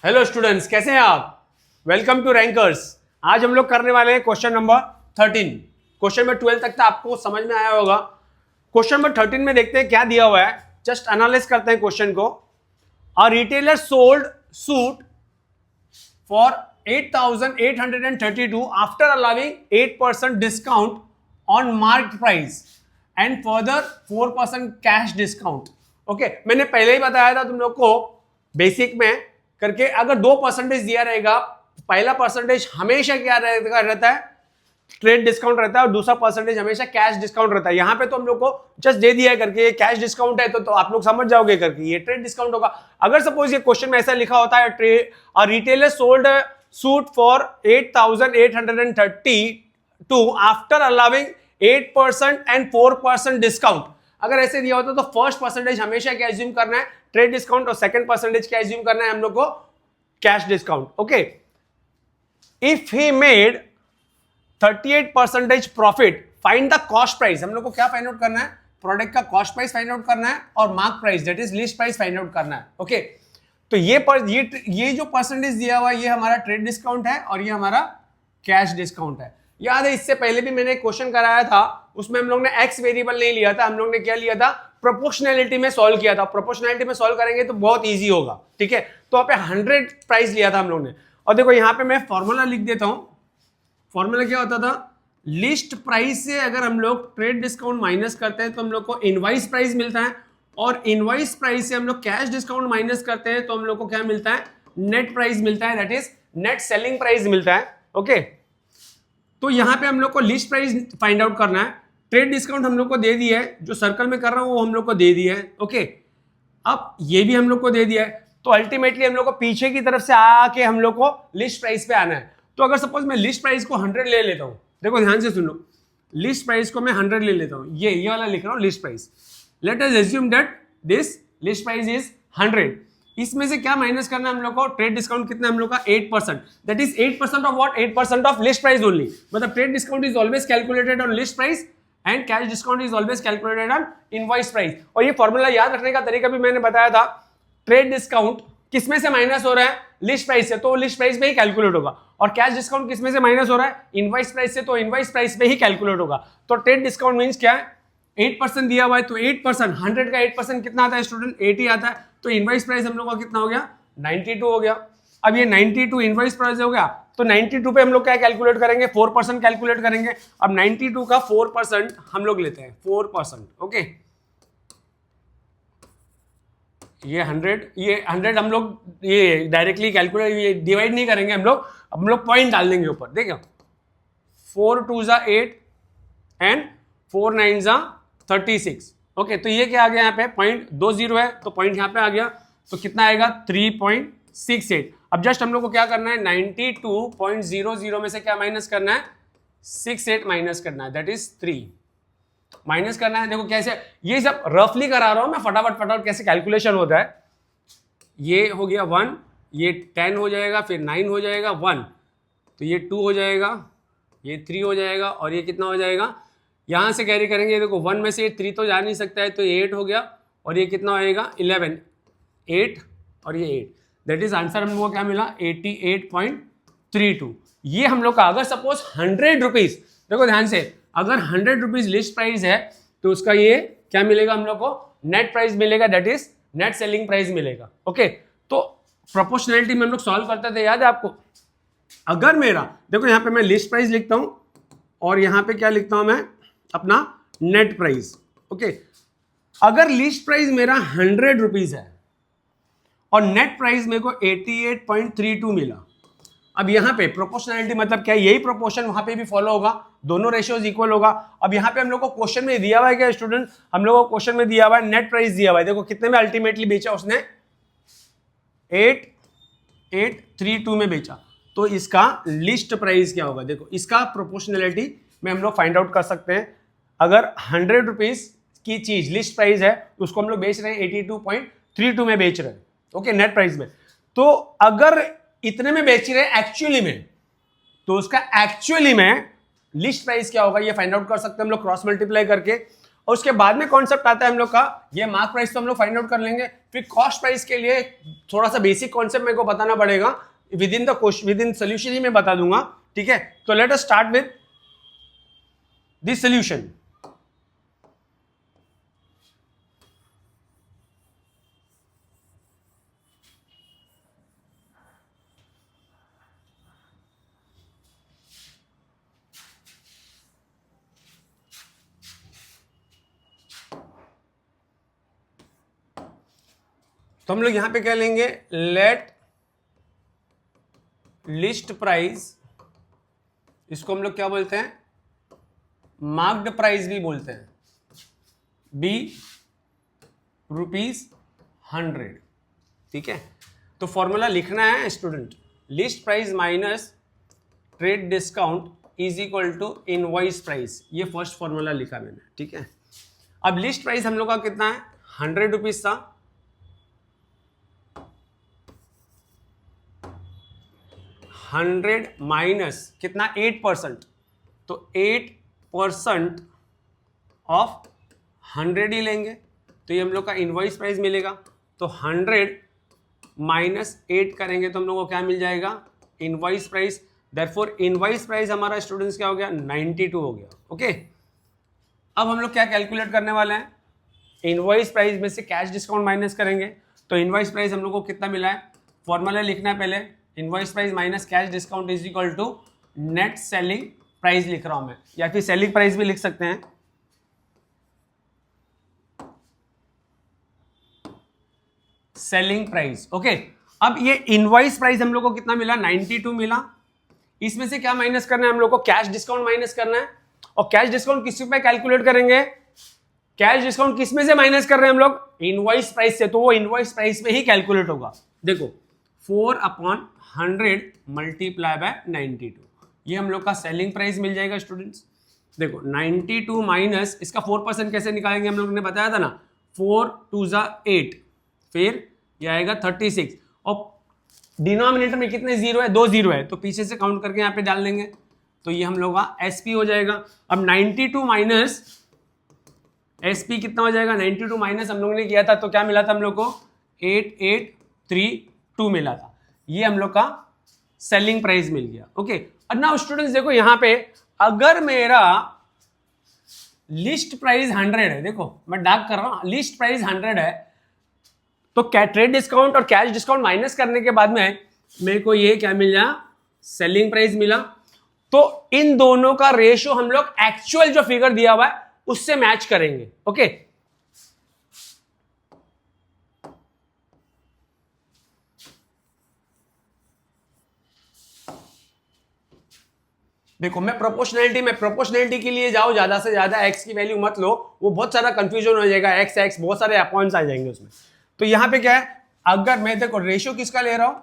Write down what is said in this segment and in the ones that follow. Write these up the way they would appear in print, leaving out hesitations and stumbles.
Hello students, कैसे हैं आप? Welcome to Rankers. आज हम लोग करने वाले हैं क्वेश्चन नंबर 13। क्वेश्चन नंबर 12 तक तो आपको समझ में आया होगा। क्वेश्चन नंबर 13 में देखते हैं क्या दिया हुआ है। जस्ट एनालाइज करते हैं क्वेश्चन को। A retailer sold suit for 8,832 after allowing 8% discount on market price and further 4% cash discount. Okay, मैंने पहले ही बताया था तुम लोग को बेसिक में करके, अगर 2% दिया रहेगा, पहला परसेंटेज हमेशा क्या रहता है, ट्रेड डिस्काउंट रहता है, और दूसरा परसेंटेज हमेशा कैश डिस्काउंट रहता है। यहां पे तो हम लोग को जस्ट दे दिया है करके ये कैश डिस्काउंट है, तो आप लोग समझ जाओगे करके ये ट्रेड डिस्काउंट होगा। अगर सपोज ये क्वेश्चन में ऐसा लिखा होता है retailer sold suit for 8,832 after allowing 8% and 4% discount, अगर ऐसे दिया होता तो फर्स्ट परसेंटेज हमेशा क्या एज्यूम करना है, ट्रेड डिस्काउंट, और सेकंड परसेंटेज क्या एज्यूम करना है हम लोग को, cash discount. Okay, if he made 38% profit, find the cost price. हम लोग को क्या फाइंड आउट करना है, प्रोडक्ट का कॉस्ट प्राइस फाइंड आउट करना है और mark price that is list price find out करना है। ओके, तो ये जो परसेंटेज दिया हुआ है ये हमारा ट्रेड डिस्काउंट है और ये हमारा कैश डिस्काउंट है। याद है इससे पहले भी मैंने क्वेश्चन कराया था, उसमें हम लोग ने एक्स वेरिएबल नहीं लिया था, हम लोग ने क्या लिया था, प्रोपोर्शनैलिटी में सॉल्व किया था। प्रोपोर्शनैलिटी में सॉल्व करेंगे तो बहुत इजी होगा, ठीक है। तो यहाँ पे 100 प्राइस लिया था हम लोग ने, और देखो यहाँ पे मैं फॉर्मूला लिख देता हूं। फॉर्मूला क्या होता था, लिस्ट प्राइस से अगर हम लोग ट्रेड डिस्काउंट माइनस करते हैं तो हम लोग को इनवॉइस प्राइस मिलता है, और इनवॉइस प्राइस से हम लोग कैश डिस्काउंट माइनस करते हैं तो हम लोग को क्या मिलता है, नेट प्राइस मिलता है, that is net selling price मिलता है। ओके, तो यहां पे हम लोग को लिस्ट प्राइस फाइंड आउट करना है। ट्रेड डिस्काउंट हम लोग को दे दिया है, जो सर्कल में कर रहा हूं वो हम लोग को दे दिया है। ओके, अब ये भी हम लोग को दे दिया है, तो अल्टीमेटली हम लोग को पीछे की तरफ से आके हम लोग को लिस्ट प्राइस पे आना है। तो अगर सपोज मैं लिस्ट प्राइस को 100 ले लेता हूं, देखो ध्यान से सुन लो, लिस्ट प्राइस को मैं 100 ले लेता हूं, ये वाला लिख रहा हूं list price. Let us assume that this list price is 100। इसमें से क्या माइनस करना है हम लोग को, ट्रेड डिस्काउंट कितना हम लोग का, 8%, that is 8% of what, 8% of list price only. मतलब trade discount is always calculated on list price and cash discount is always calculated on invoice price. और ये फॉर्मूला याद रखने का तरीका भी मैंने बताया था। ट्रेड डिस्काउंट किसमें से माइनस हो रहा है, लिस्ट प्राइस से, तो लिस्ट प्राइस पे ही कैलकुलेट होगा, और कैश डिस्काउंट किसमें से माइनस हो रहा है, इनवॉइस प्राइस से, तो इनवॉइस प्राइस पे ही कैलकुलेट होगा। तो ट्रेड डिस्काउंट मींस क्या है, 8% दिया हुआ है, तो 8%, 100 का 8% कितना आता है स्टूडेंट, 80 आता है। तो इनवॉइस प्राइस हम लोग का कितना हो गया, 92 हो गया। अब ये 92 इनवॉइस प्राइस हो गया, तो 92 पे हम लोग क्या कैलकुलेट करेंगे, 4% कैलकुलेट करेंगे। अब 92 का 4% हम लोग लेते हैं, 4%। ओके, ये 100 हम लोग ये डायरेक्टली कैलकुलेट, ये डिवाइड नहीं करेंगे हम लोग पॉइंट डाल देंगे ऊपर। देखो 4 2 जा 8 एंड 4 9 जा 36। ओके, तो ये क्या आ गया, यहाँ पे पॉइंट 20 है, तो पॉइंट यहाँ पे आ गया, तो कितना आएगा, 3.68। अब जस्ट हम लोग को क्या करना है, 92.00 में से क्या माइनस करना है, 68 माइनस करना है, दैट इज 3 माइनस करना है। देखो कैसे, ये सब रफली करा रहा हूं मैं, फटाफट कैसे कैलकुलेशन होता है। ये हो गया 1, ये 10 हो जाएगा, फिर 9 हो जाएगा, 1, तो ये 2 हो जाएगा, ये 3 हो जाएगा, और ये कितना हो जाएगा, यहां से कैरी करेंगे। देखो 1 में से ये 3 तो जा नहीं सकता है, तो ये 8 हो गया, और ये कितना होएगा, 11, 8 और ये 8, दैट इज आंसर हम लोग को क्या मिला, 88.32। ये हम लोग का, अगर सपोज 100 रुपीज, देखो ध्यान से, अगर 100 रुपीज लिस्ट प्राइस है तो उसका ये क्या मिलेगा हम लोग को, नेट प्राइस मिलेगा, that is net selling price मिलेगा। ओके, तो प्रोपोर्शनैलिटी में हम लोग सॉल्व करते थे, याद है आपको। अगर मेरा, देखो यहाँ पे मैं लिस्ट प्राइस लिखता हूं और यहाँ पे क्या लिखता हूं मैं, अपना नेट प्राइस। ओके, अगर लिस्ट प्राइस मेरा 100 रुपीज है और नेट प्राइस मेरे को 88.32 मिला, अब यहाँ पे प्रोपोर्शनैलिटी मतलब क्या, यही प्रोपोर्शन वहां पे भी फॉलो होगा, दोनों रेशियोज इक्वल होगा। अब यहाँ पे हम लोग को क्वेश्चन में दिया हुआ है क्या स्टूडेंट, हम लोग को क्वेश्चन में दिया हुआ है नेट प्राइस दिया हुआ है। देखो कितने में अल्टीमेटली बेचा उसने, 8832 में बेचा, तो इसका लिस्ट प्राइस क्या होगा। देखो इसका प्रोपोर्शनैलिटी में हम लोग फाइंड आउट कर सकते हैं। अगर 100 रुपीज की चीज लिस्ट प्राइस है तो उसको हम लोग बेच रहे हैं 82.32 में बेच रहे हैं। ओके, नेट प्राइस में। तो अगर इतने में बेच रहे हैं एक्चुअली में, तो उसका एक्चुअली में लिस्ट प्राइस क्या होगा ये फाइंड आउट कर सकते हैं हम लोग क्रॉस मल्टीप्लाई करके। और उसके बाद में कॉन्सेप्ट आता है हम लोग का ये मार्क प्राइस तो हम लोग फाइंड आउट कर लेंगे, फिर कॉस्ट प्राइस के लिए थोड़ा सा बेसिक कॉन्सेप्ट मेरे को बताना पड़ेगा, विद इन सोल्यूशन ही मैं बता दूंगा, ठीक है। तो let us start with this solution. तो हम लोग यहां पे क्या लेंगे, लेट लिस्ट प्राइस, इसको हम लोग क्या बोलते हैं, मार्क्ड प्राइस भी बोलते हैं, बी ₹100, ठीक है। तो फॉर्मूला लिखना है student, list price minus trade discount is equal to invoice price, ये फर्स्ट फॉर्मूला लिखा मैंने, ठीक है। अब लिस्ट प्राइस हम लोग का कितना है, ₹100 था, 100 माइनस कितना 8%, तो 8% ऑफ 100 ही लेंगे, तो ये हम लोग का इनवॉइस प्राइस मिलेगा। तो 100 माइनस 8 करेंगे तो हम लोग को क्या मिल जाएगा, invoice price. Therefore invoice price हमारा स्टूडेंट्स क्या हो गया, 92 हो गया, ओके। अब हम लोग क्या कैलकुलेट करने वाले हैं, इनवॉइस प्राइस में से कैश डिस्काउंट माइनस करेंगे, तो इनवॉइस प्राइस हम लोग को कितना मिला है, फॉर्मूला लिखना है पहले, invoice price minus cash discount is equal to net selling price लिख रहा हूं मैं, या फिर सेलिंग प्राइस भी लिख सकते हैं, सेलिंग प्राइस, ओके। अब ये इनवॉइस प्राइस हम लोग को कितना मिला, 92 मिला, इसमें से क्या माइनस करना है हम लोग को, कैश डिस्काउंट माइनस करना है। और कैश डिस्काउंट किस पे कैलकुलेट करेंगे, कैश डिस्काउंट किस में से माइनस कर रहे हैं हम लोग, इनवॉइस प्राइस से, तो वो इनवॉइस प्राइस पे ही कैलकुलेट होगा। देखो 4/100 मल्टीप्लाई बाय 92, ये हम लोग का सेलिंग प्राइस मिल जाएगा स्टूडेंट्स। देखो 92 माइनस इसका 4% कैसे निकालेंगे, हम लोग ने बताया था ना, 4 2 8, फिर ये आएगा 36, और डिनोमिनेटर में कितने जीरो है, 2 जीरो है, तो पीछे से काउंट करके यहाँ पे डाल देंगे, तो ये हम लोग का एसपी हो जाएगा। अब 92 माइनस एसपी कितना हो जाएगा, 92 माइनस हम लोग ने किया था तो क्या मिला था हम लोग को, 8832 मिला था, ये हम लोग का सेलिंग प्राइस मिल गया, ओके। और नाउ स्टूडेंट्स देखो यहाँ पे अगर मेरा लिस्ट प्राइस 100 है, देखो मैं डार्क कर रहा हूं, लिस्ट प्राइस 100 है, तो ट्रेड डिस्काउंट और कैश डिस्काउंट माइनस करने के बाद में मेरे को ये क्या मिला, सेलिंग प्राइस मिला। तो इन दोनों का रेशियो हम लोग एक्चुअल जो फिगर दिया हुआ है उससे मैच करेंगे, ओके। देखो मैं प्रोपोर्शनैलिटी के लिए जाओ, ज्यादा से ज्यादा एक्स की वैल्यू मत लो, वो बहुत सारा कंफ्यूजन हो जाएगा, एक्स बहुत सारे अपॉइंट्स आ जाएंगे उसमें। तो यहां पे क्या है, अगर मैं देखो रेशियो किसका ले रहा हूं,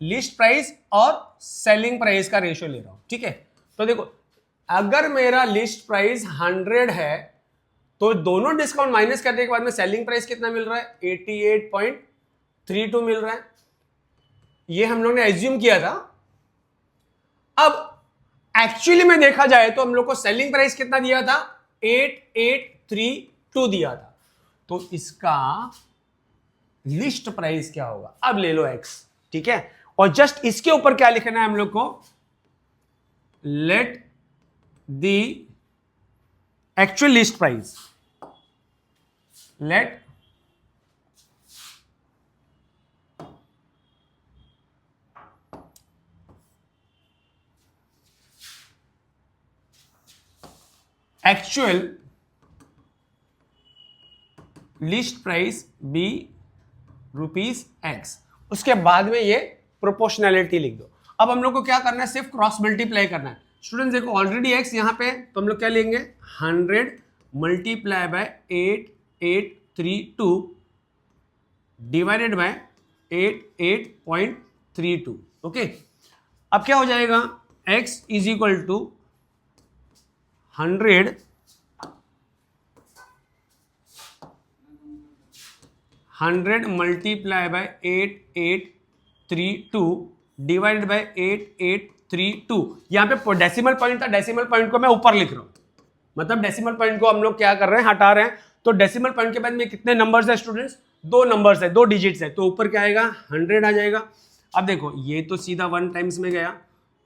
लिस्ट प्राइस और सेलिंग प्राइस का रेशियो ले रहा हूं, ठीक है। तो देखो अगर मेरा लिस्ट प्राइस 100 है तो दोनों डिस्काउंट माइनस करने के बाद में सेलिंग प्राइस कितना मिल रहा है, 88.32 मिल रहा है, ये हम लोग ने एज्यूम किया था। अब एक्चुअली में देखा जाए तो हम लोग को सेलिंग प्राइस कितना दिया था, 8832 दिया था, तो इसका लिस्ट प्राइस क्या होगा, अब ले लो एक्स, ठीक है। और जस्ट इसके ऊपर क्या लिखना है हम लोग को, let the actual list price, let actual list price be ₹X, उसके बाद में ये प्रोपोर्शनैलिटी लिख दो। अब हम लोग को क्या करना है, सिर्फ क्रॉस मल्टीप्लाई करना है। स्टूडेंट्स देखो ऑलरेडी x यहां पे, तो हम लोग क्या लेंगे, 100 multiply by 8832 divided by 88.32, okay. अब क्या हो जाएगा, x is equal to 100 multiply by 8832 divided by 8832, यहां पे डेसिमल पॉइंट था, डेसिमल पॉइंट को मैं ऊपर लिख रहा हूं, मतलब डेसिमल पॉइंट को हम लोग क्या कर रहे हैं, हटा रहे हैं। तो डेसिमल पॉइंट के बाद में कितने नंबर्स है स्टूडेंट्स, 2 नंबर्स है, 2 डिजिट्स है, तो ऊपर क्या आएगा 100 आ जाएगा। अब देखो ये तो सीधा 1 टाइम्स में गया,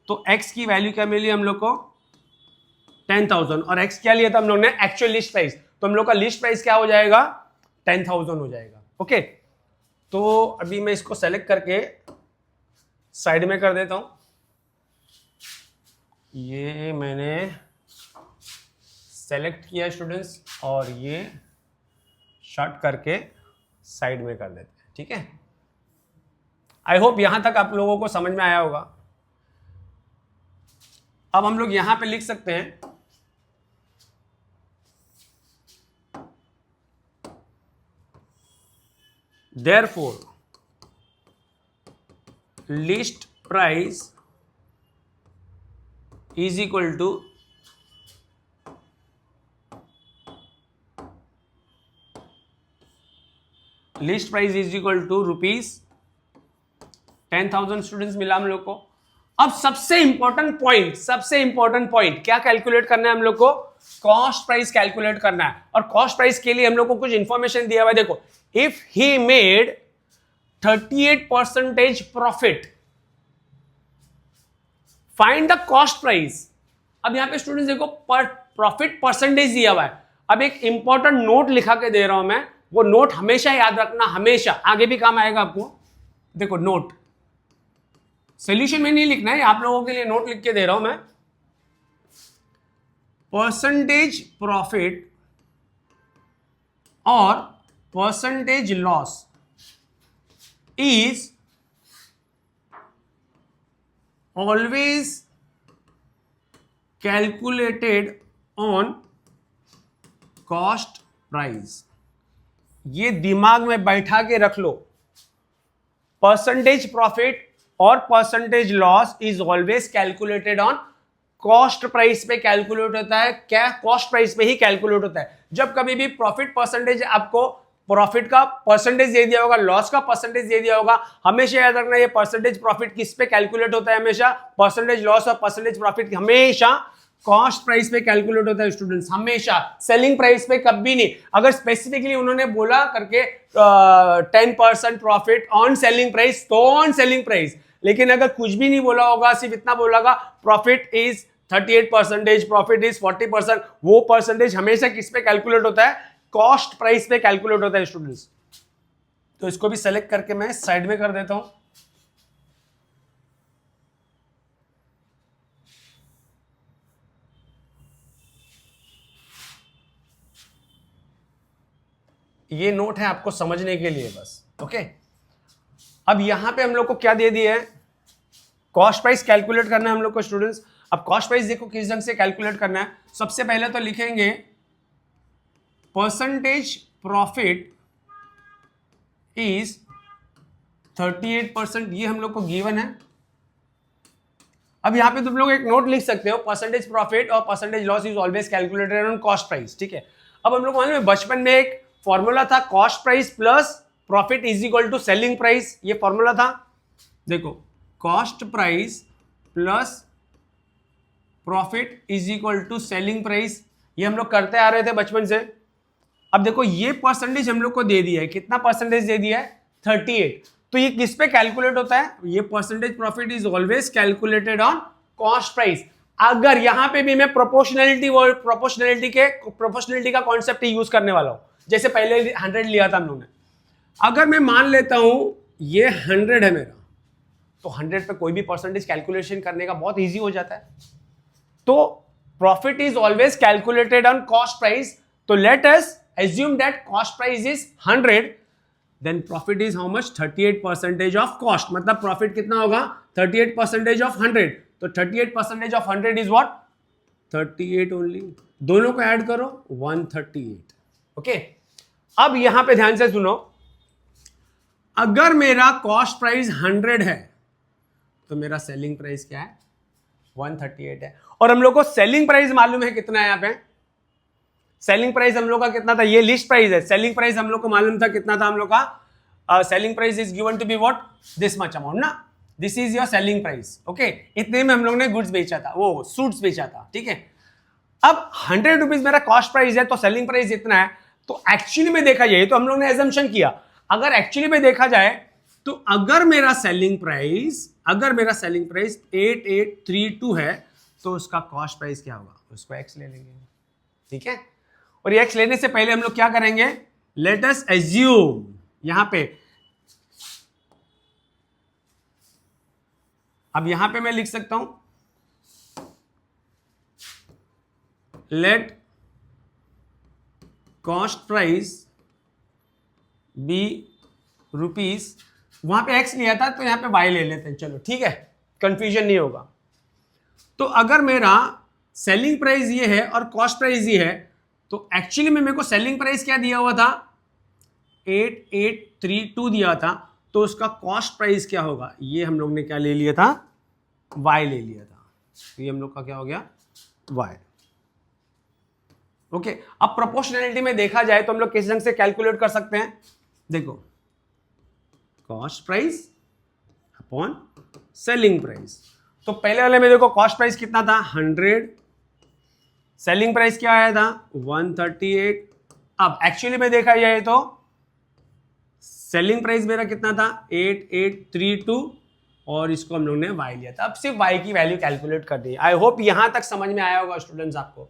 तो x की वैल्यू क्या मिली हम लोग को 10,000, और x क्या लिया था हम लोग ने, एक्चुअल लिस्ट प्राइस, तो हम लोग का लिस्ट प्राइस क्या हो जाएगा 10,000 हो जाएगा। ओके, तो अभी मैं इसको सेलेक्ट करके साइड में कर देता हूं, ये मैंने सेलेक्ट किया स्टूडेंट्स, और ये शॉर्ट करके साइड में कर देते हैं, ठीक है। आई होप यहां तक आप लोगों को समझ में आया होगा। अब हम लोग यहां पे लिख सकते हैं therefore list price is equal to list price is equal to ₹10,000 students मिला हम लोग को। अब सबसे इंपॉर्टेंट पॉइंट क्या कैलकुलेट करना है हम लोग को, कॉस्ट प्राइस कैलकुलेट करना है। और कॉस्ट प्राइस के लिए हम लोग को कुछ इंफॉर्मेशन दिया हुआ है, देखो if he made 38% profit, find the cost price. अब यहां पे स्टूडेंट्स देखो प्रॉफिट परसेंटेज दिया हुआ है। अब एक इंपॉर्टेंट नोट लिखा के दे रहा हूं मैं, वो नोट हमेशा याद रखना, हमेशा आगे भी काम आएगा आपको। देखो नोट सॉल्यूशन में नहीं लिखना है, आप लोगों के लिए नोट लिख के दे रहा हूं मैं। परसेंटेज प्रॉफिट और percentage loss is always calculated on cost price. ये दिमाग में बैठा के रख लो, परसेंटेज प्रॉफिट और percentage loss is always calculated on cost price पे कैलकुलेट होता है। क्या, कॉस्ट प्राइस पे ही कैलकुलेट होता है। जब कभी भी प्रॉफिट परसेंटेज, आपको प्रॉफिट का परसेंटेज दे दिया होगा, लॉस का परसेंटेज दे दिया होगा, हमेशा याद रखना ये परसेंटेज प्रॉफिट किस पे कैलकुलेट होता है, हमेशा परसेंटेज लॉस और परसेंटेज प्रॉफिट हमेशा कॉस्ट प्राइस पे कैलकुलेट होता है स्टूडेंट्स, हमेशा, सेलिंग प्राइस पे कभी नहीं। अगर स्पेसिफिकली उन्होंने बोला करके 10% प्रॉफिट ऑन सेलिंग प्राइस तो ऑन सेलिंग प्राइस, लेकिन अगर कुछ भी नहीं बोला होगा, सिर्फ इतना बोला होगा प्रॉफिट इज 38%, प्रॉफिट इज 40%, वो परसेंटेज हमेशा किस पे कैलकुलेट होता है, कॉस्ट प्राइस पे कैलकुलेट होता है स्टूडेंट्स। तो इसको भी सेलेक्ट करके मैं साइड में कर देता हूं। ये नोट है आपको समझने के लिए बस, ओके। अब यहां पे हम लोग को क्या दे दिया है, कॉस्ट प्राइस कैलकुलेट करना है हम लोग को स्टूडेंट्स। अब कॉस्ट प्राइस देखो किस ढंग से कैलकुलेट करना है। सबसे पहले तो लिखेंगे परसेंटेज प्रॉफिट इज 38%, ये हम लोग को गिवन है। अब यहां पे तुम लोग एक नोट लिख सकते हो, परसेंटेज प्रॉफिट और percentage loss is always calculated on cost price, ठीक है। अब हम लोग मालूम है बचपन में एक फॉर्मूला था, cost price plus profit is equal to selling price, ये फॉर्मूला था। देखो cost price plus profit is equal to selling price, ये हम लोग करते आ रहे थे बचपन से। अब देखो ये परसेंटेज हम लोग को दे दिया है, कितना परसेंटेज दे दिया है 38, तो ये किस पे कैलकुलेट होता है, ये percentage profit is always calculated on cost price. अगर यहां पे भी मैं प्रोपोर्शनैलिटी का कॉन्सेप्ट यूज करने वाला हूं, जैसे पहले 100 लिया था हम लोगों ने। अगर मैं मान लेता हूं ये 100 है मेरा, तो 100 पे कोई भी परसेंटेज कैलकुलेशन करने का बहुत इजी हो जाता है। तो profit is always calculated on cost price, तो let us assume that cost price is 100, then profit is how much, 38% of cost, मतलब प्रॉफिट कितना होगा 38% of 100, तो 38% of 100 is what, 38 only, दोनों को ऐड करो 138, ओके। अब यहां पे ध्यान से सुनो, अगर मेरा कॉस्ट प्राइस 100 है तो मेरा सेलिंग प्राइस क्या है 138 है, और हम लोग को सेलिंग प्राइस मालूम है कितना है, यहां पे सेलिंग प्राइस हम लोग का कितना था, ये लिस्ट प्राइस है, सेलिंग प्राइस हम लोग को मालूम था कितना था हम लोग का, selling price is given to be what, this much amount ना, this is your selling price, okay. इतने में हम लोग ने गुड्स बेचा था, वो सूट्स बेचा था, ठीक है। अब 100 रुपीज मेरा कॉस्ट प्राइस है तो सेलिंग प्राइस इतना है, तो एक्चुअली में देखा जाए तो हम लोग ने एजम्पशन किया, अगर एक्चुअली में देखा जाए तो अगर मेरा सेलिंग प्राइस 8832 है तो उसका कॉस्ट प्राइस क्या होगा, उसको एक्स ले लेंगे, ठीक है। और ये एक्स लेने से पहले हम लोग क्या करेंगे, लेट अस एज्यूम, यहां पे अब यहां पे मैं लिख सकता हूं let cost price be rupees, वहां पे एक्स लिया था तो यहां पे वाई ले लेते हैं, चलो ठीक है, कंफ्यूजन नहीं होगा। तो अगर मेरा सेलिंग प्राइस ये है और कॉस्ट प्राइस ये है, तो एक्चुअली में मेरे को सेलिंग प्राइस क्या दिया हुआ था, 8832 दिया था, तो उसका कॉस्ट प्राइस क्या होगा, ये हम लोग ने क्या ले लिया था, वाई ले लिया था, तो ये हम लोग का क्या हो गया, वाई। ओके, अब प्रोपोर्शनैलिटी में देखा जाए तो हम लोग किस ढंग से कैलकुलेट कर सकते हैं, देखो cost price upon selling price, तो पहले वाले में देखो कॉस्ट प्राइस कितना था 100, सेलिंग प्राइस क्या आया था 138। अब एक्चुअली में देखा जाए तो सेलिंग प्राइस मेरा कितना था 8832 और इसको हम लोग ने y लिया था। अब सिर्फ y की वैल्यू कैलकुलेट कर दी। आई होप यहां तक समझ में आया होगा स्टूडेंट्स आपको।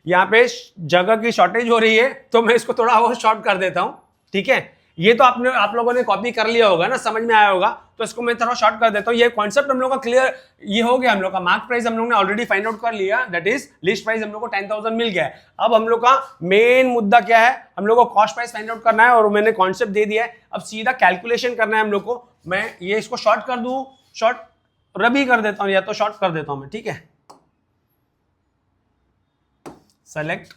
यहाँ पे जगह की शॉर्टेज हो रही है तो मैं इसको थोड़ा और शॉर्ट कर देता हूं, ठीक है। ये तो आप लोगों ने कॉपी कर लिया होगा ना, समझ में आया होगा, तो इसको मैं थोड़ा शॉर्ट कर देता हूँ। ये कॉन्सेप्ट हम लोग का क्लियर ये हो गया। हम लोग का मार्क प्राइस हम लोग ने ऑलरेडी फाइंड आउट कर लिया, दैट इज लिस्ट प्राइस हम लोग को 10,000 मिल गया है। अब हम लोग का मेन मुद्दा क्या है, हम लोग को कॉस्ट प्राइस फाइंड आउट करना है और मैंने कॉन्सेप्ट दे दिया है। अब सीधा कैलकुलेशन करना है हम लोग को। मैं ये इसको शॉर्ट कर दूं, शॉर्ट रबी कर देता हूं या तो शॉर्ट कर देता हूं मैं, ठीक है। सेलेक्ट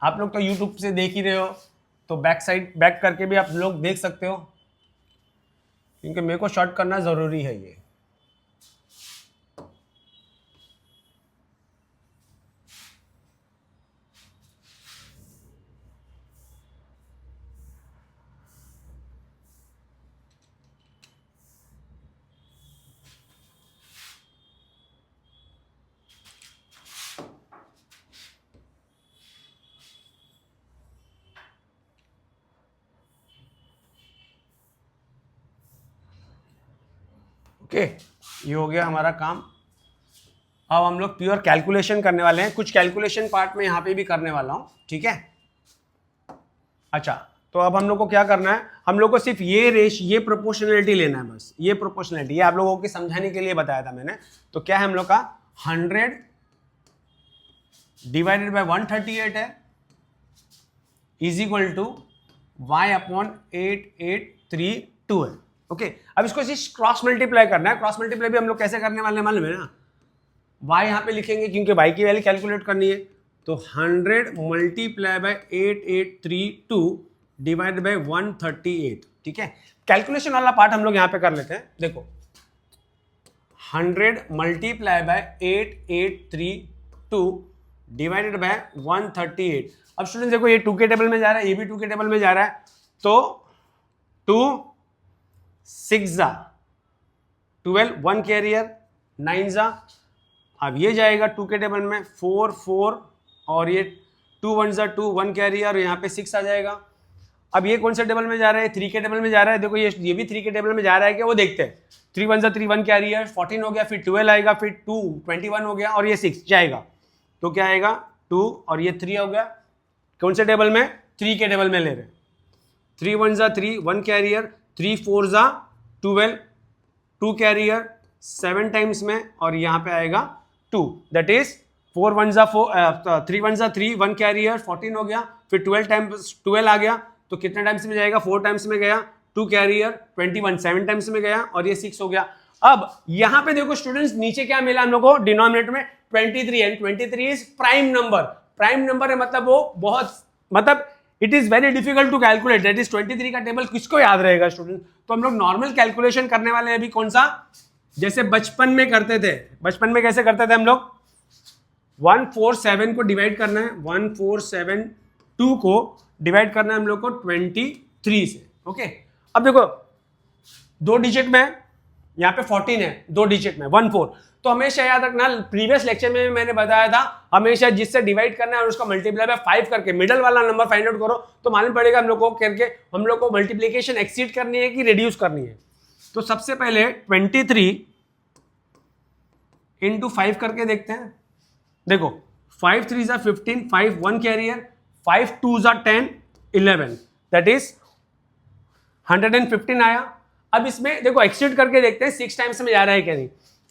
आप लोग तो YouTube से देख ही रहे हो, तो बैक करके भी आप लोग देख सकते हो, क्योंकि मेरे को शॉर्ट करना जरूरी है ये। ओके, ये हो गया हमारा काम। अब हम लोग प्योर कैलकुलेशन करने वाले हैं। कुछ कैलकुलेशन पार्ट में यहाँ पे भी करने वाला हूँ, ठीक है। अच्छा, तो अब हम लोग को क्या करना है, हम लोग को सिर्फ ये प्रोपोर्शनलिटी लेना है बस। ये प्रोपोर्शनलिटी, ये आप लोगों को समझाने के लिए बताया था मैंने। तो क्या है हम लोग का 100 डिवाइडेड बाय 138 है is equal to y upon 8832 है। ओके, अब इसको क्रॉस मल्टीप्लाई करना है। क्रॉस मल्टीप्लाई भी हम लोग कैसे करने वाले हैं मालूम है ना, y यहाँ पे लिखेंगे क्योंकि y की वैल्यू कैलकुलेट करनी है। तो 100 मल्टीप्लाई बाय 8832 डिवाइड बाय 138, ठीक है। कैलकुलेशन वाला पार्ट हम लोग यहाँ पे कर लेते हैं। देखो 100 मल्टीप्लाई बाय 8832 डिवाइडेड बाय 138। अब स्टूडेंट देखो ये 2 के टेबल में जा रहा है, ये भी 2 के टेबल में जा रहा है, तो 2 6 जा 12, 1 कैरियर 9 जा। अब ये जाएगा 2 के टेबल में 4 4 और ये 2 1 जा 2, 1 कैरियर, यहाँ पे 6 आ जाएगा। अब ये कौन सा टेबल में जा रहा है, 3 के टेबल में जा रहा है। देखो ये भी 3 के टेबल में जा रहा है क्या, वो देखते हैं। 3 1 जा 3, 1 कैरियर 14 हो गया, फिर 12 आएगा, फिर 2 21 हो गया और ये 6 जाएगा। तो क्या आएगा 2 और ये 3 हो गया। कौन से टेबल में, 3 के टेबल में ले रहे। 3 1 जा 3, 1 कैरियर, 3 4 जा 12, 2 कैरियर 7 टाइम्स में और यहाँ पे आएगा 2, दैट इज 4 1 जा 4, 3 1 जा 3, 1 कैरियर 14 हो गया, फिर 12 टाइम्स 12 आ गया, तो कितने टाइम्स में जाएगा, 4 टाइम्स में गया, 2 कैरियर 21 7 टाइम्स में गया और ये 6 हो गया। अब यहाँ पे देखो स्टूडेंट्स नीचे क्या मिला हम लोग को, डिनोमिनेटर में 23 and 23 is prime number. Prime number है मतलब वो बहुत, मतलब it is very difficult to calculate, that is 23 का टेबल किसको याद रहेगा स्टूडेंट। तो हम लोग नॉर्मल कैलकुलेशन करने वाले हैं अभी। कौन सा, जैसे बचपन में करते थे। बचपन में कैसे करते थे हम लोग, 147 को डिवाइड करना है, 1472 को डिवाइड करना है हम लोग को 23 से। ओके, अब देखो 2 डिजिट में, यहाँ पे 14 है, 2 डिजिट में 14, तो हमेशा याद रखना, प्रीवियस लेक्चर में मैंने बताया था हमेशा जिससे डिवाइड करना है और उसका मल्टीप्लाई बाय 5 करके मिडल वाला नंबर फाइंड आउट करो, तो मालूम पड़ेगा हम लोग को करके हम लोग को मल्टीप्लीकेशन एक्सीड करनी है कि रिड्यूस करनी है। तो सबसे पहले 23 इंटू 5 करके देखते हैं। देखो 5 3 जा 15, 5 1 कैरियर, 5 2 जा 10 11, दैट इज 115 आया। अब इसमें देखो एक्सीड करके देखते हैं 6 टाइम्स में जा रहा है क्या नहीं।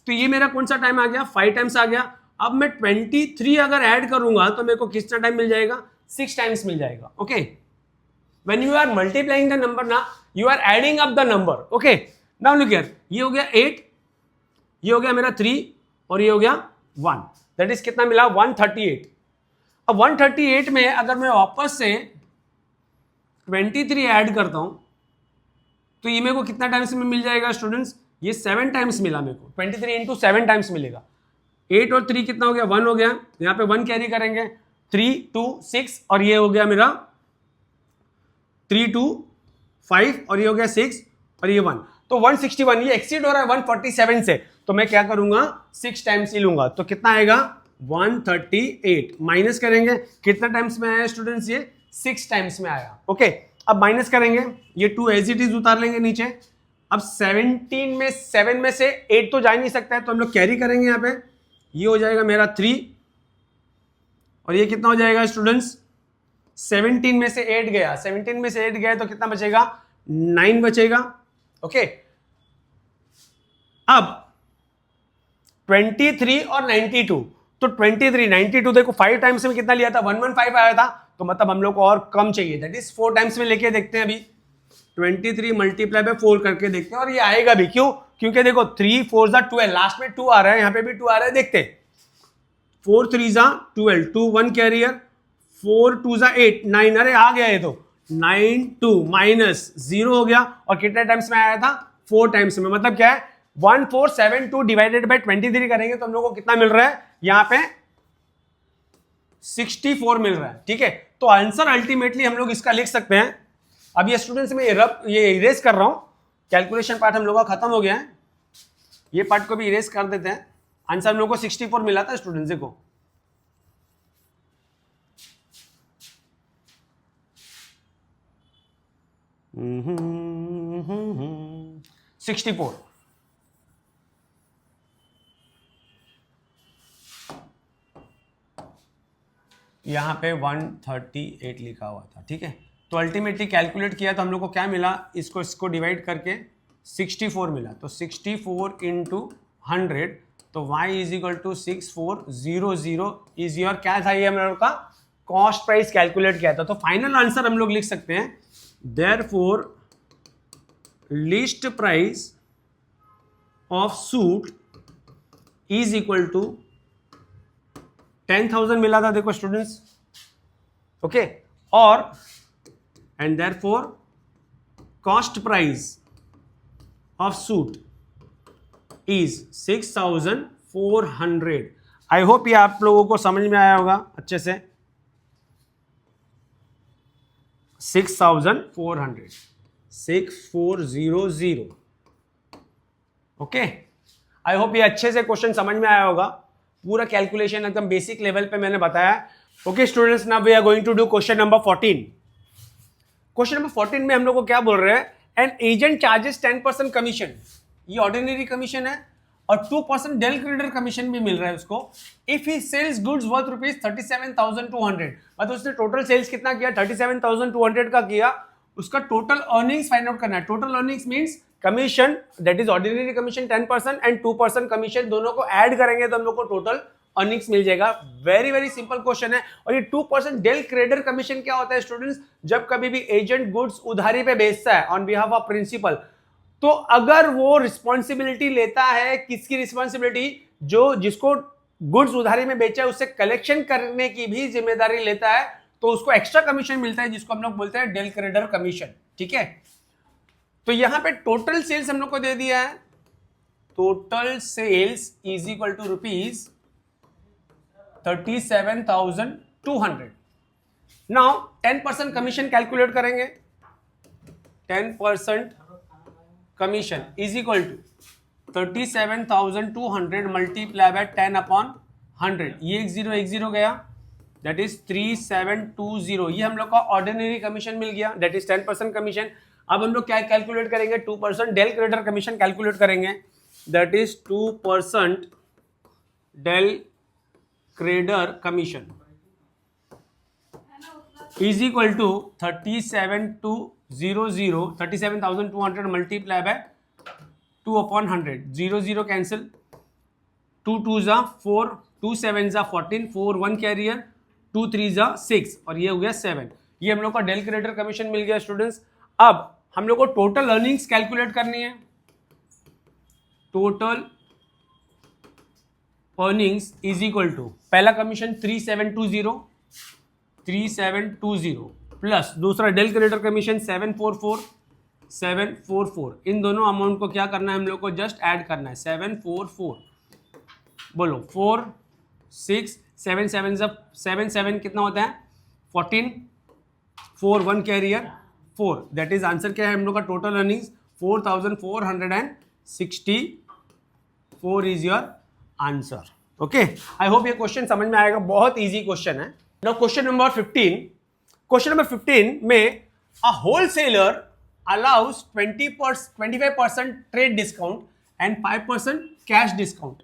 तो ये मेरा कौन सा टाइम आ गया, 5 टाइम्स आ गया। अब मैं 23 अगर ऐड करूंगा तो मेरे को कितना टाइम मिल जाएगा, 6 टाइम्स मिल जाएगा। Okay, when you are multiplying the number ना, you are adding up the number. Okay, now look here, ये हो गया 8, ये हो गया मेरा 3 और ये हो गया 1, दैट इज कितना मिला 138। अब 138 में अगर मैं वापस से 23 ऐड करता हूं तो ये मेरे को कितना टाइम्स में मिल जाएगा स्टूडेंट्स, ये 7 टाइम्स मिला मेरे को, 23 इंटू 7 टाइम्स मिलेगा। 8 और 3 कितना हो गया, 1 हो गया, यहाँ पे 1 कैरी करेंगे, 3 2 6 और ये हो गया मेरा 3 2 5 और ये हो गया 6 और ये 1, तो 161। ये एक्सीड हो रहा है 147 से, तो मैं क्या करूंगा 6 टाइम्स ही लूंगा, तो कितना आएगा 138। माइनस करेंगे, कितना टाइम्स में आया स्टूडेंट्स, ये 6 टाइम्स में आया। ओके, अब माइनस करेंगे, ये 2 एज इट इज उतार लेंगे नीचे। अब 17 में 7 में से 8 तो जा ही नहीं सकता है, तो हम लोग कैरी करेंगे यहाँ पे, ये हो जाएगा मेरा 3 और ये कितना हो जाएगा स्टूडेंट्स, 17 में से 8 गया, 17 में से 8 गया तो कितना बचेगा, 9 बचेगा। ओके, अब 23 और 92, तो 23 92 देखो 5 टाइम्स में कितना लिया था, 115 आया था, तो मतलब हम लोग को और कम चाहिए, दैट इज 4 टाइम्स में लेके देखते हैं। अभी 23 मल्टीप्लाई बाय 4 करके देखते हैं और ये आएगा भी, क्यों, क्योंकि देखो 3 4 जा 12, लास्ट में 2 आ रहा है, यहाँ पे भी 2 आ रहा है, देखते हैं। 4 3 जा 12, 2 1 कैरियर, 4 2 जा 8 9, अरे आ गया ये तो 9 2 माइनस 0 हो गया, और कितने टाइम्स में आया था, 4 टाइम्स में। मतलब क्या है 1472 डिवाइडेड बाय 23 करेंगे तो हम लोग को कितना मिल रहा है, यहाँ पे 64 मिल रहा है। ठीक है, तो आंसर अल्टीमेटली हम लोग इसका लिख सकते हैं। अब ये स्टूडेंट्स में ये इरेज कर रहा हूं, कैलकुलेशन पार्ट हम लोग का खत्म हो गया है, ये पार्ट को भी इरेज कर देते हैं। आंसर हम लोग को 64 मिला था स्टूडेंट्स, देखो 64। यहां पे 138 लिखा हुआ था। ठीक है, तो अल्टीमेटली कैलकुलेट किया तो हम लोग को क्या मिला, इसको डिवाइड करके 64 मिला, तो 64 इंटू 100, तो y is equal to 6400 is your, क्या था ये हम लोग का कॉस्ट प्राइस कैलकुलेट किया था। तो फाइनल आंसर हम लोग लिख सकते हैं, therefore list price of suit is equal to 10,000 मिला था, देखो स्टूडेंट्स। ओके, और and therefore cost price of suit is 6,400। I hope ये आप लोगों को समझ में आया होगा अच्छे से। 6,400 6400। ओके, आई होप ये अच्छे से क्वेश्चन समझ में आया होगा। पूरा कैलकुलेशन एकदम बेसिक लेवल पे मैंने बताया। Okay students, now we are going to do question number 14। Question number 14 में हम लोग को क्या बोल रहे हैं, एन एजेंट चार्जेस 10% कमीशन, ये ऑर्डिनरी कमीशन है, और 2% डेल क्रेडिटर कमीशन भी मिल रहा है उसको, if he sells goods worth rupees 37,200। मतलब उसने टोटल सेल्स कितना किया, 37,200 का किया, उसका टोटल अर्निंग्स फाइंड आउट करना है। Total earnings means commission, that is ordinary commission 10% and 2% commission, दोनों को ऐड करेंगे तो हम लोग को टोटल अर्निंग्स मिल जाएगा। वेरी वेरी सिंपल क्वेश्चन है। और ये 2% डेल क्रेडिटर कमीशन क्या होता है स्टूडेंट्स, जब कभी भी एजेंट गुड्स उधारी पे बेचता है ऑन बिहाफ ऑफ प्रिंसिपल, तो अगर वो रिस्पॉन्सिबिलिटी लेता है, किसकी रिस्पॉन्सिबिलिटी, जो जिसको गुड्स उधारी में बेचा है उससे कलेक्शन करने की भी जिम्मेदारी लेता है, तो उसको एक्स्ट्रा कमीशन मिलता है, जिसको हम लोग बोलते हैं डेल क्रेडिटर कमीशन। ठीक है, तो यहां पे टोटल सेल्स हम लोग को दे दिया है, total sales is equal to rupees 37,200. Now 10% commission calculate करेंगे. 10% commission is equal to 37,200 multiply by 10/100. ये एक जीरो गया, दैट इज 3720. ये हम लोग का ऑर्डिनरी कमीशन मिल गया, दैट इज 10% कमीशन. अब हम लोग क्या कैलकुलेट करेंगे? 2% डेल क्रेडिटर कमीशन कैलकुलेट करेंगे, that is 2% del credere commission is equal to 37,200 multiply by 2/100. 0 cancel, 2 2 जा 4, 2 7 जा 14, 4 1 कैरियर, 2 3 जा 6 और ये हो गया 7. ये हम लोग का डेल क्रेडिटर कमीशन मिल गया स्टूडेंट्स. अब हम लोग को टोटल अर्निंग्स कैलकुलेट करनी है. Total earnings is equal to पहला कमीशन 3720 प्लस दूसरा डेल क्रेडिटर कमीशन 744. इन दोनों अमाउंट को क्या करना है? हम लोग को जस्ट ऐड करना है. 744 बोलो 4 6 7 7 कितना होता है? 14, 4 1 कैरियर 4. दैट इज आंसर क्या है हम लोग का? Total earnings 4,464 is your answer. Okay, I hope ये क्वेश्चन समझ में आएगा. बहुत इजी क्वेश्चन है. Now question number 15. Question number 15 में अ wholesaler allows 25% trade discount and 5% cash discount.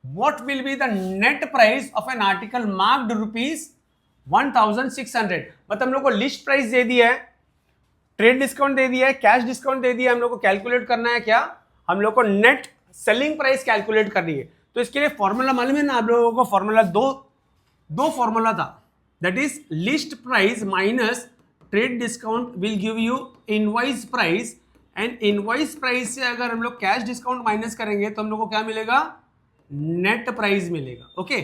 What will be the net price of an article marked ₹1,600? मतलब हम लोग को लिस्ट प्राइस दे दिया है, ट्रेड डिस्काउंट दे दिया है, कैश डिस्काउंट दे दिया है. हम लोग को कैलकुलेट करना है क्या? हम लोग को नेट सेलिंग प्राइस कैलकुलेट करनी है. तो इसके लिए फॉर्मूला मालूम है ना आप लोगों को? फॉर्मूला दो फॉर्मूला था, that is list price minus trade discount will give you invoice price. And invoice price से अगर हम लोग कैश डिस्काउंट माइनस करेंगे तो हम लोग को क्या मिलेगा? नेट प्राइस मिलेगा. ओके,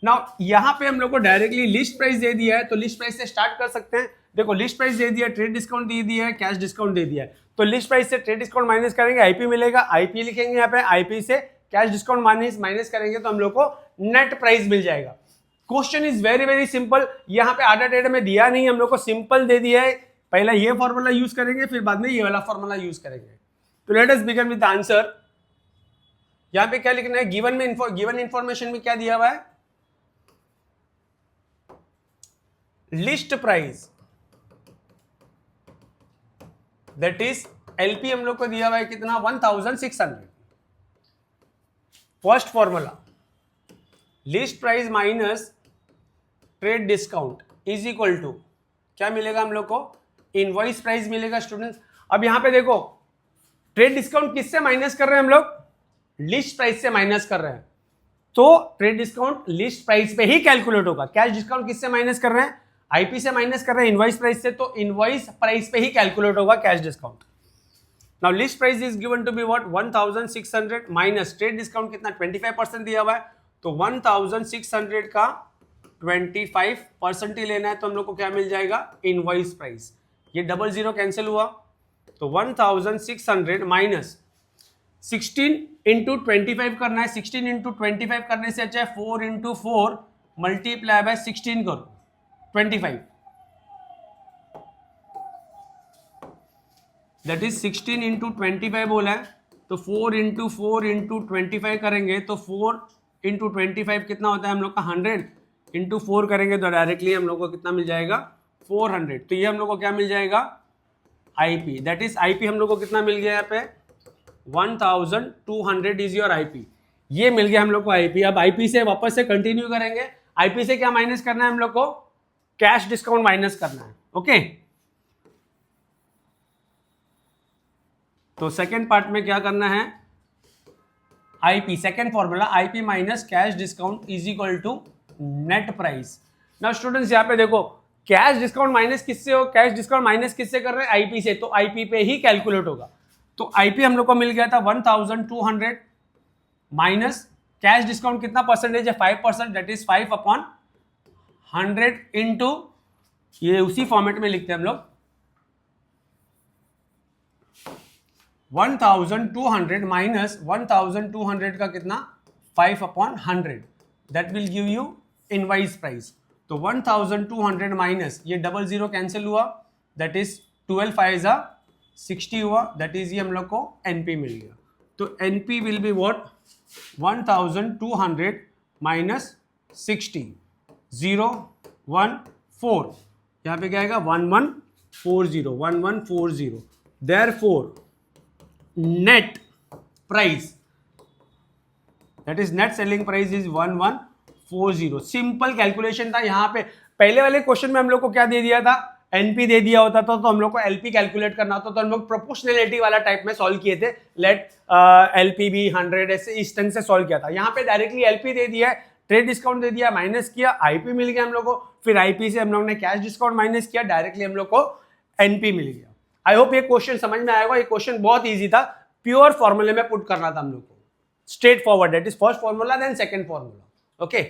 नाउ यहां पे हम लोग को डायरेक्टली लिस्ट प्राइस दे दिया है, तो लिस्ट प्राइस से स्टार्ट कर सकते हैं. देखो, लिस्ट प्राइस दे दिया, ट्रेड डिस्काउंट दे दिया है, कैश डिस्काउंट दे दिया है. तो लिस्ट प्राइस से ट्रेड डिस्काउंट माइनस करेंगे, आईपी मिलेगा. आईपी लिखेंगे यहाँ पे, आईपी से कैश डिस्काउंट माइनस करेंगे तो हम लोग को नेट प्राइस मिल जाएगा. Question is very very simple. यहाँ पे आधा टेढ़ में दिया नहीं, हम लोग को सिंपल दे दिया है. पहला ये फॉर्मूला यूज करेंगे, फिर बाद में ये वाला फॉर्मूला यूज करेंगे. तो let us begin with the answer. यहाँ पे क्या लिखना है? गिवन इंफॉर्मेशन में क्या दिया हुआ है? List price, that is LP हम लोग को दिया हुआ है कितना? 1,600. First formula list price minus trade discount is equal to क्या मिलेगा हम लोग को? इनवॉइस प्राइस मिलेगा स्टूडेंट्स. अब यहां पे देखो, ट्रेड डिस्काउंट किससे माइनस कर रहे हैं हम लोग? लिस्ट प्राइस से माइनस कर रहे हैं. तो ट्रेड डिस्काउंट लिस्ट प्राइस पे ही कैलकुलेट होगा. कैश डिस्काउंट किससे माइनस कर रहे हैं? आईपी से माइनस कर रहे हैं, इनवॉइस प्राइस से. तो इनवॉइस प्राइस पे ही कैलकुलेट होगा cash discount. Now list price is given to be what? 1,600 minus trade discount कितना? 25% दिया हुआ है. तो 1,600 का 25% ही लेना है, तो हम लोग को क्या मिल जाएगा? Invoice price. ये 00 कैंसिल हुआ, तो 1,600 माइनस 16 इंटू 25 करना है. 16 इंटू 25 करने से अच्छा है 4 इंटू 4 मल्टीप्लाई बाय 16 करो, 25. दैट इज 16 इंटू 25 बोला है. तो 4 इंटू 4 इंटू 25 करेंगे तो 4 इंटू 25 कितना होता है हम लोग का? 100. इंटू 4 करेंगे तो डायरेक्टली हम लोग को कितना मिल जाएगा? 400. तो ये हम लोग को क्या मिल जाएगा? आईपी. दैट इज आईपी हम लोग को कितना मिल गया यहाँ पे? 1,200 इज योर आईपी. ये मिल गया हम लोग को आईपी. अब आईपी से वापस से कंटिन्यू करेंगे. आईपी से क्या माइनस करना है हम लोग को? कैश डिस्काउंट माइनस करना है. ओके, तो सेकेंड पार्ट में क्या करना है? IP, second formula, IP minus cash discount is equal to net price. Now students यहाँ पे देखो, कैश डिस्काउंट माइनस किससे हो? कैश डिस्काउंट माइनस किससे कर रहे हैं? आईपी से. तो आईपी पे ही कैलकुलेट होगा. तो आईपी हम लोग को मिल गया था 1,200 माइनस कैश डिस्काउंट कितना परसेंटेज है? 5%. दैट इज 5/100 इंटू, ये उसी फॉर्मेट में लिखते हैं हम लोग, 1,200 माइनस 1,200 का कितना? 5/100. That will give you invoice price. तो 1200 माइनस ये 00 कैंसिल हुआ, दैट इज 12 5 60 हुआ, दैट इज ये हम लोग को एनपी मिल गया। तो NP will be what 1200 minus 60 0 1 4, यहाँ पे क्या आएगा 1140 therefore net price that is net selling price is 1140। Simple calculation था। यहाँ पे पहले वाले क्वेश्चन में हम लोग को क्या दे दिया था, एनपी दे दिया होता था तो हम लोग को एलपी कैलकुलेट करना होता, तो हम लोग प्रोपोर्शनलिटी वाला टाइप में सॉल्व किए थे, लेट एलपी बी 100 ऐसे इस ढंग से सॉल्व किया था। यहाँ पे डायरेक्टली एलपी दे दिया है, ट्रेड डिस्काउंट दे दिया, माइनस किया, आईपी मिल गया हम लोग को, फिर आईपी से हम लोग ने कैश डिस्काउंट माइनस किया, डायरेक्टली हम लोग को एनपी मिल गया। आई होप ये क्वेश्चन समझ में आएगा। ये क्वेश्चन बहुत ईजी था, प्योर फॉर्मूले में पुट करना था हम लोग को, straightforward, that is first formula then second formula. Okay